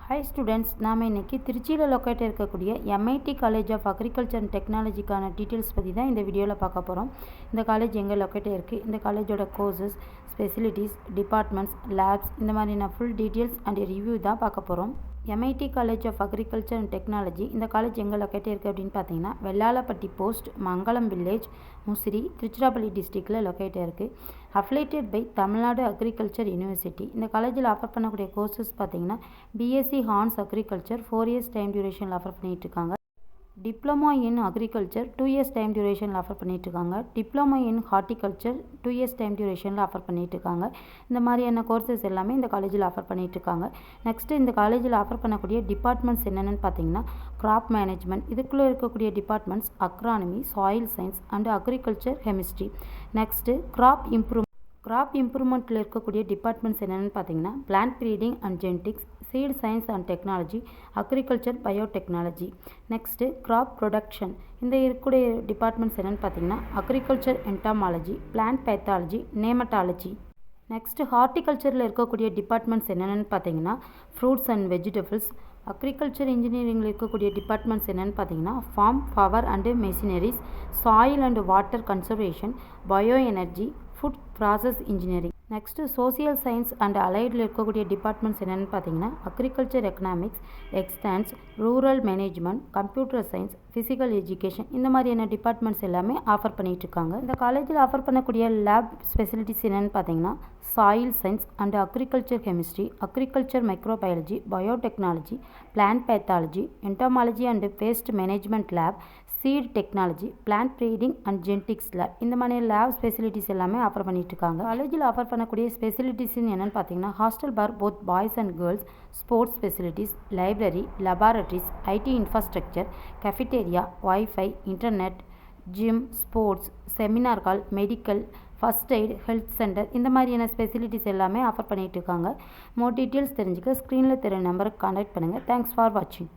Hi students, நாம் இன்னைக்கு திருச்சியில் லொக்கேட் இருக்கக்கூடிய MIT college of agriculture and டெக்னாலஜிக்கான டீட்டெயில்ஸ் பற்றி தான் இந்த வீடியோவில் பார்க்க போகிறோம். இந்த காலேஜ் எங்கே லொக்கேட் இருக்குது, இந்த காலேஜோட கோர்சஸ், ஃபெசிலிட்டிஸ், டிபார்ட்மெண்ட்ஸ், லேப்ஸ், இந்த மாதிரியான ஃபுல் டீட்டெயில்ஸ் அண்ட் ரிவ்யூ தான் பார்க்க போகிறோம். MIT college of agriculture and technology இந்த காலேஜ் எங்கே லொக்கேட் இருக்குது அப்படின்னு பார்த்தீங்கன்னா வெள்ளாளப்பட்டி போஸ்ட், மங்களம் வில்லேஜ், முசிறி, திருச்சிராப்பள்ளி டிஸ்ட்ரிக்டில் லொக்கேட் இருக்குது. Affiliated by Tamil Nadu agriculture university. இந்த காலேஜில் ஆஃபர் பண்ணக்கூடிய கோர்சஸ் பார்த்தீங்கன்னா BSc hons agriculture 4 years time டியூரேஷனில் ஆஃபர் பண்ணிகிட்டு இருக்காங்க. Diploma in agriculture 2 years time டியூரேஷனில் ஆஃபர் பண்ணிகிட்ருக்காங்க. Diploma in horticulture 2 years time டியூரேஷனில் ஆஃபர் பண்ணிகிட்ருக்காங்க. இந்த மாதிரியான கோர்சஸ் எல்லாமே இந்த காலேஜில் ஆஃபர் பண்ணிகிட்ருக்காங்க. நெக்ஸ்ட்டு இந்த காலேஜில் ஆஃபர் பண்ணக்கூடிய டிபார்ட்மெண்ட்ஸ் என்னென்னு பார்த்தீங்கன்னா கிராப் மேனேஜ்மெண்ட், இதுக்குள்ளே இருக்கக்கூடிய departments agronomy, soil science and agriculture chemistry. Next crop இம்ப்ரூவ்மெண்ட்டில் இருக்கக்கூடிய டிபார்ட்மெண்ட்ஸ் என்னென்னு பார்த்தீங்கன்னா plant breeding and genetics, seed science and technology, agriculture biotechnology. Next crop production, இந்த இருக்கக்கூடிய டிபார்ட்மெண்ட்ஸ் என்னென்னு பார்த்தீங்கன்னா agriculture entomology, plant pathology, nematology. Next ஹார்டிகல்ச்சரில் இருக்கக்கூடிய டிபார்ட்மெண்ட்ஸ் என்னென்னு பார்த்தீங்கன்னா ஃப்ரூட்ஸ் அண்ட் வெஜிடபிள்ஸ். அக்ரிகல்ச்சர் இன்ஜினியரிங்கில் இருக்கக்கூடிய டிபார்ட்மெண்ட்ஸ் என்னென்னு பார்த்தீங்கன்னா farm, power and machineries, soil and water conservation, bio energy, food process engineering. Next social science and அலைடில் இருக்கக்கூடிய டிபார்ட்மெண்ட்ஸ் என்னென்னு பார்த்தீங்கன்னா agriculture economics, extension, rural management, computer science, physical education, இந்த மாதிரியான டிபார்ட்மெண்ட்ஸ் எல்லாமே ஆஃபர் பண்ணிகிட்ருக்காங்க. இந்த காலேஜில் ஆஃபர் பண்ணக்கூடிய லேப் ஃபெசிலிட்டிஸ் என்னென்னு பார்த்தீங்கன்னா soil science and agriculture chemistry, agriculture microbiology, biotechnology, plant pathology, entomology and pest management lab, seed technology, plant breeding and genetics lab, இந்த மாதிரி லேப் ஃபெசிலிட்டிஸ் எல்லாமே ஆஃபர் பண்ணிட்டு இருக்காங்க. காலேஜில் ஆஃபர் பண்ணக்கூடிய ஃபெசிலிட்டிஸ் என்னென்னு பார்த்தீங்கன்னா hostel for both boys and girls, sports facilities, library, laboratories, IT infrastructure, cafeteria, wifi, internet, gym, sports, seminar hall, medical, first aid, health centre, இந்த மாதிரியான ஃபெசிலிட்டிஸ் எல்லாமே ஆஃபர் பண்ணிகிட்டு இருக்காங்க. மோர் டீட்டெயில்ஸ் தெரிஞ்சுக்க ஸ்க்ரீனில் தெரிய நம்பருக்கு கான்டாக்ட் பண்ணுங்கள். தேங்க்ஸ் ஃபார் வாட்சிங்.